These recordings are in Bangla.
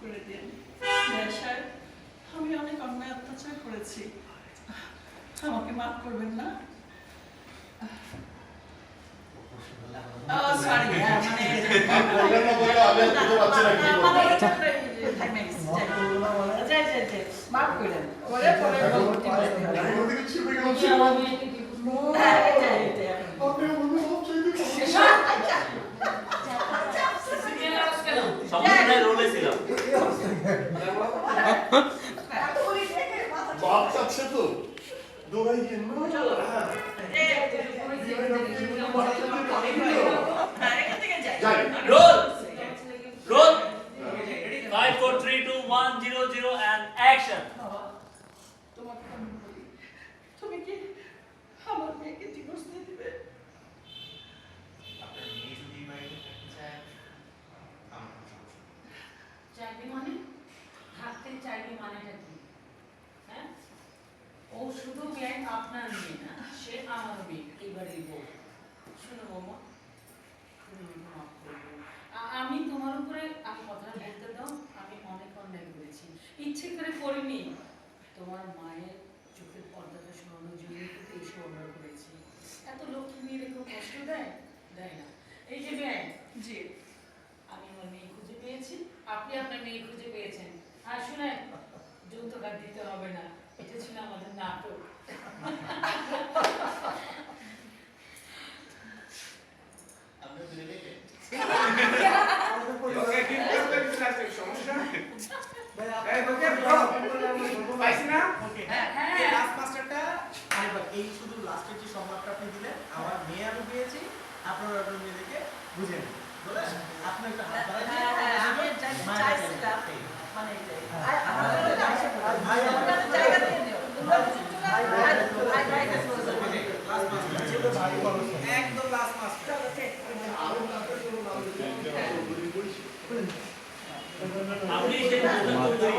করে দিন। সাহেব, আমি অনেক অন্যায় অত্যাচার করেছি, আমাকে মাফ করবেন না? Roll! Roll! 5, 4, 3, 2, 1, 0, 0 and action! তুমি কি আমার মেয়েকে ডিভোর্স দিয়ে দিবে? আপনার মেয়ে যদি বাড়িতে থাকতে চায় আমার চাইবে মানে থাকতে চাইবে মানেটা কি? হ্যাঁ, ও শুধু মেয়ে, আপনার মেয়ে না, সে আমার মেয়ে, এবারে বউ। শোনো বৌমা, তুমি আমাকে মাফ করে দিও। আমি তোমার উপরে আমি কথাটা বলতে দাও, আমি অনেক অন্যায় করেছি, ইচ্ছে করে করিনি। তোমার মায়ের চোখের পর্দাটা সরানোর জন্য কিন্তু এসে অন্যায় করেছি। এত লক্ষ্মী মেয়েদের কেউ কষ্ট দেয়? দেয় না। এই যে মেয়ে, জি, আমি আমার মেয়ে খুঁজে পেয়েছি, আপনি আপনার মেয়ে খুঁজে পেয়েছেন। আর শুনেন, যৌতুক আর দিতে হবে না, এটা ছিল আমাদের নাটক। আপনি বুঝে দেখেন এই শুধু লাস্টের যে সংবাদটা আপনি দিলেন, আমার মেয়ে আমি পেয়েছি, আপনার আপনার মেয়েদেরকে বুঝে নেন। আপনি একটা হাত বাড়াই আমি চাইছিলাম মানে একদম লাস্ট মাস আপনি সেই চৌধুরী,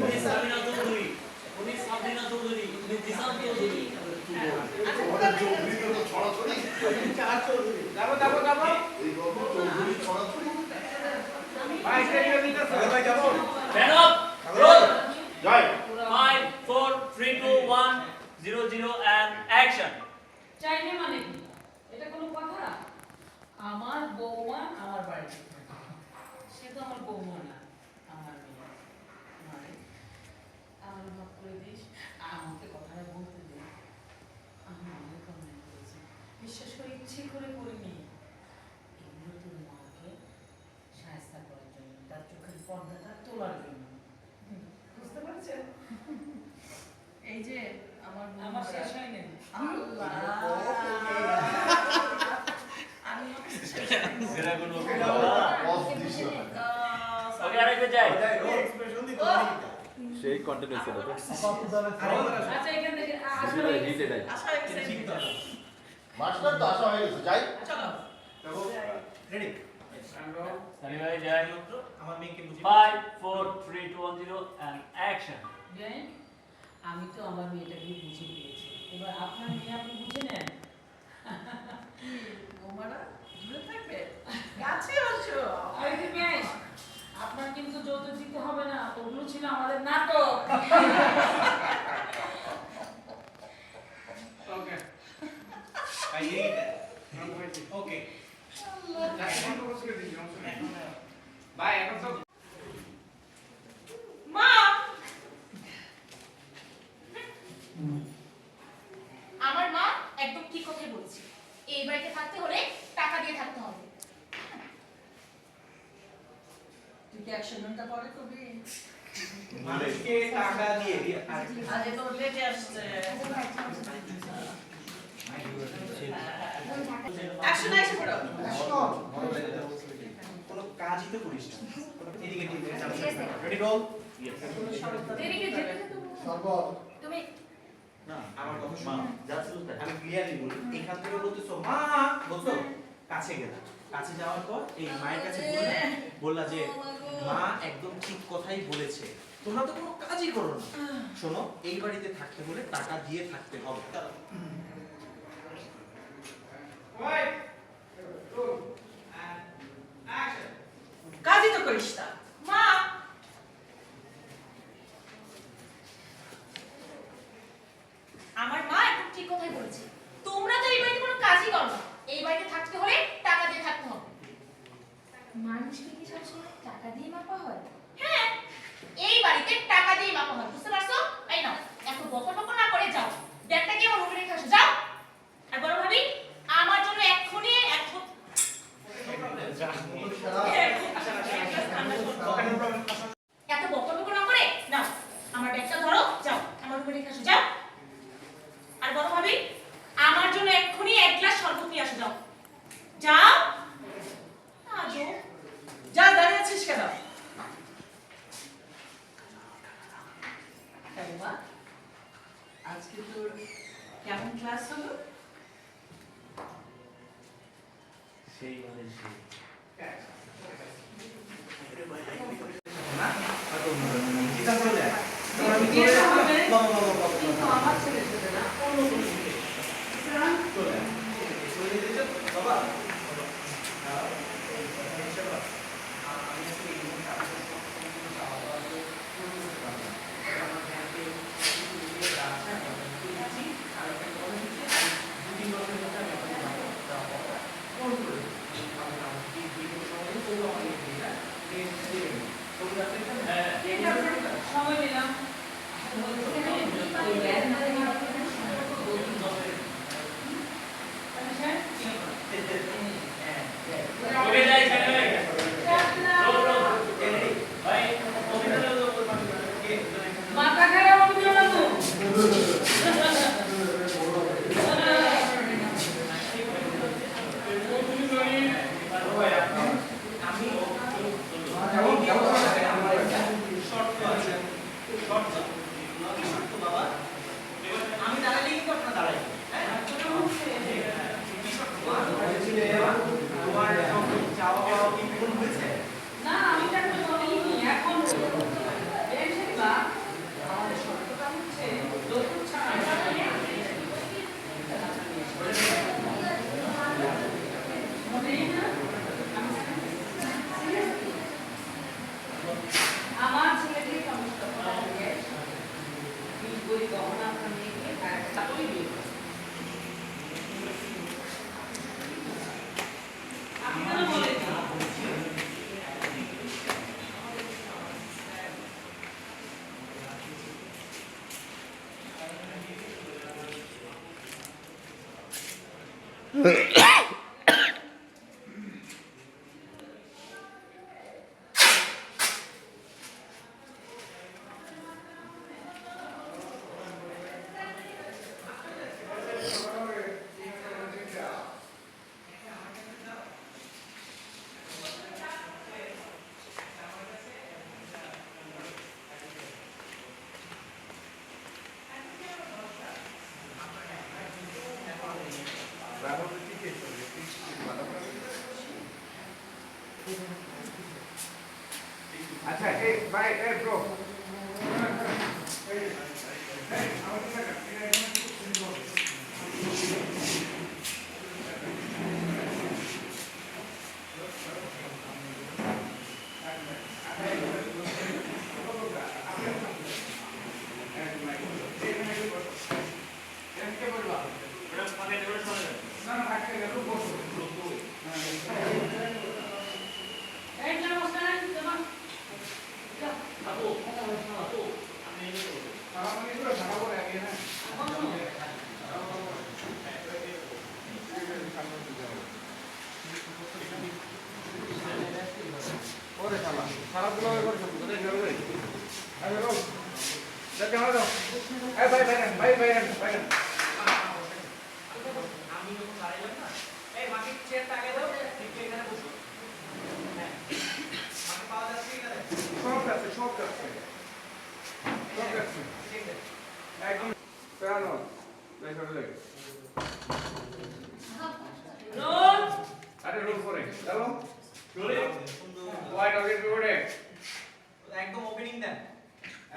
উনি সাবিনা চৌধুরী, উনি সাবিনা চৌধুরী, উনি Jisan Chowdhury. Stand up, roll. 5, 4, 3, 2, 1, 0, 0 and action. চাইলে মানে কি? এটা কোনো কথা? আমার বৌমা আমার বাড়িতে থাকে, সে তো আমার বৌমা না, আমার মেয়ে। মানে আমার ভাব করে দিস, আমাকে কথাটা বলতে দে। আমি অনেক অন্যায় করেছি, বিশ্বাস করে ইচ্ছে করে করিনি। এগুলো তোর মাকে সাহায্য করার জন্য, তার চোখের পর্দাটা তোলার জন্য। বুঝতে পারছেন? এই যে আমার আমার শেষ হয়নি। Okay, আরেকবার যাই। সেই কন্টেন্ট হয়েছে তো আচ্ছা, এখান থেকে আসলে হিট এটাই মাস্টার তো আসা হয়ে গেছে, যাই চলো রেডি সানি ভাই যাই। আমার মেয়েকে বুঝে 5, 4, 3, 2, 1, 0 and action. দেন, আমি তো আমার মেয়েটাকে বুঝে পেয়েছি, এবার আপনার মেয়ে আপনি বুঝে নেন। বৌমারা দূরে থাকবে, কাছে আসো। এই যে মেয়ে, আপনার কিন্তু যৌতুক দিতে হবে না, ওগুলো ছিল আমাদের নাটক। ওকে ওকে বাই এখন তো মা, আমার মা একদম ঠিক কথাই বলেছে, এই বাড়িতে থাকতে হলে টাকা দিয়ে থাকতে হবে। তুই কি অ্যাকশনটা পরে করবি? মানুষকে টাকা দিয়ে আরে তো লেটে আসছে। অ্যাকশন আইসে পড়ো। কোনো কাজই তো করিস না, এদিকে টিম রেডি রোল দেরিকে যেতে তুমি না আমার কথা শোনো, আমি ক্লিয়ারলি বলি, এখান থেকে বলতেছো মা, বলছো কাছে গেলা, কাছে যাওয়ার পর এই মায়ের কাছে বললা যে মা একদম ঠিক কথাই বলেছে, তোমরা তো কোনো কাজই করো না। শোনো, এই বাড়িতে থাকতে হলে টাকা দিয়ে থাকতে হবে। কাজই তো করিস না। মা, মানুষকে কি সবসময় টাকা দিয়ে মাপা হয়? হ্যাঁ, এই বাড়িতে টাকা দিয়ে মাপা হয়, বুঝতে পারছো? এই নাও, এত বকর বকর না করে যাও, ব্যাগটা কি আমার রুমে রেখে আসো, যাও। আর বড় ভাবি, আমার জন্য এক্ষুনি এত বকর বকর না করে নাও, আমার ব্যাগটা ধরো, যাও, আমার রুমে রেখে আসো, যাও। আর বড় ভাবি, আমার জন্য এক্ষুনি 1 গ্লাস শরবত নিয়ে আসো, যাও, যাও। আজো যা দাঁড়িয়ে আছিস কেন? বাবা, আজকে তোর কেমন ক্লাস হলো? সেই মানে সেই না হয়তো এটা করে দেয় আমি বিয়ে করে হবে। বাবা কিন্তু আমার ছেলে ছেলে না, অন্য কোনো ছেলে। চলে চলে দিতে বাবা সময় দিলাম। ওকে যাই চলে ভাই মাথা খারাপ হবে না তো? আমি দাঁড়ালে কিন্তু আপনারা দাঁড়াই হ্যাঁ তোমার চাওয়া পাওয়া কি পূরণ হয়েছে না, আমি তো এখন বলিনি, এখন টেনশন বা আমাদের শর্তটা হচ্ছে নতুন ছাড়া মনেই না? আমার ছেলেকে সমস্ত করি গহনা আপনার মেয়েকে তারপরে বিয়ে করবো। আপনারা বলেন না। আচ্ছা এই ভাই এই ব্রো এই যে অবস্থা, তোমার আপু আপু আমি এই করব ওরে শালা খারাপগুলো করে সব কোথায় গেল রে আরে রো দেখে হারো এই ভাই আমি যখন দাঁড়াইলাম না এই মাকে চেয়ারটা আগে দাও একটু এখানে বসো হ্যাঁ মাকে পাওয়া যাচ্ছে এখানে সব যাচ্ছে একদম প্যারানো দেখো দেখো রোল আরে রোল করে চলো রোলে হোয়াইট অফ এভরিবডি একদম ওপেনিং দেন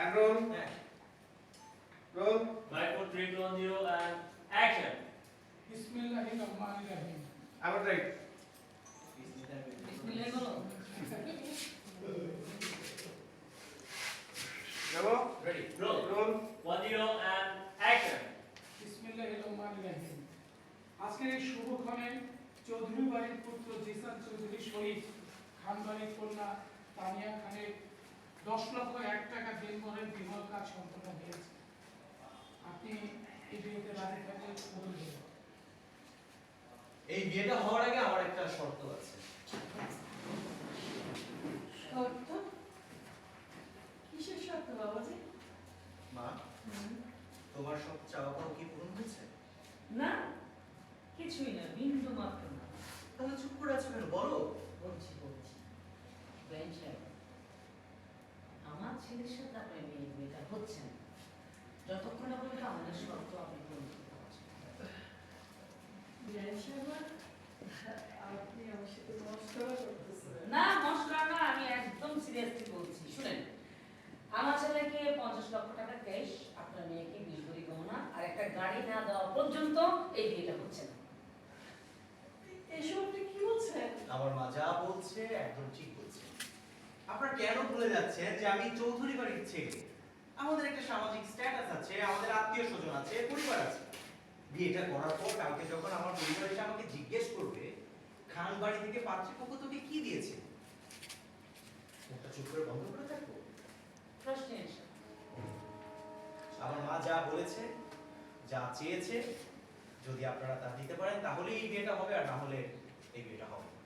এন্ড রোল হ্যাঁ রোল 5 4 3 2 1 0 and action বিসমিল্লাহিররহমানিররহিম আবার দেখ বিসমিল্লাহ বলো। চলো ready roll roll 1 0 and action বিসমিল্লাহিররহমানিররহিম খানবাড়ির কন্যা তানিয়া খানের 10,01,000 টাকা দিনমজুরের বিমল কাজ সম্পন্ন হয়েছে। আপনি এই বিয়েতে রাজি থাকলে কবুল করুন। এই বিয়েটা হওয়ার আগে আমার একটা শর্ত আছে। শর্ত? কিসের শর্ত বাবাজি? মা, তোমার সব চাওয়া পাওয়া কি পূরণ হয়েছে? না, কিছুই না, বিন্দু মাত্র না। তাহলে চুপ করে আছো কেন, বলো। বলছি বেন সাহেব, আমার ছেলের সাথে আপনার বিয়েটা হচ্ছে না যতক্ষণ না পর্যন্ত আমাদের শর্ত আপনি পূরণ করতে পারছেন। আপনি আমার সাথে মস্করা করতেছেন। না মশলা না, আমি একদম সিরিয়াসলি বলছি। শুনেন, আমার ছেলেকে 50 লক্ষ টাকা ক্যাশ, আপনার মেয়েকে 20 ভরি গহনা আর একটা গাড়ি না দেওয়া পর্যন্ত এই বিয়েটা হচ্ছে না। এসব আপনি কি বলছেন? আমার মা যা বলছে একদম ঠিক বলছে। আপনারা কেন ভুলে যাচ্ছেন যে আমি চৌধুরী বাড়ির ছেলে? আমাদের একটা সামাজিক স্ট্যাটাস আছে, আমাদের আত্মীয় স্বজন আছে, পরিবার আছে। বিয়েটা করার পর কালকে যখন আমার পরিবার এসে আমাকে জিজ্ঞেস করবে খান বাড়ি থেকে পাত্রপক্ষ তোকে কি দিয়েছে, মুখটা চুপ করে বন্ধ করে থাকবো? প্রশ্ন এসে আমার মা যা বলেছে, যা চেয়েছে, যদি আপনারা তা দিতে পারেন তাহলে এই বিয়েটা হবে, আর না হলে এই বিয়েটা হবে না।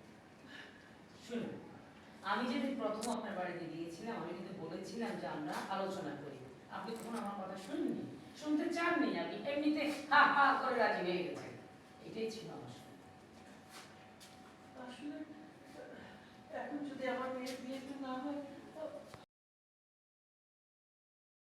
শুনুন, আমি যেদিন প্রথম আপনার বাড়িতে গিয়েছিলাম আমি কিন্তু বলেছিলাম যে আমরা আলোচনা করি। আপনি তখন আমার কথা শুননি, শুনতে চাননি, আপনি এমনিতে হা হা করে রাজি হয়ে গেছেন। এটাই ছিল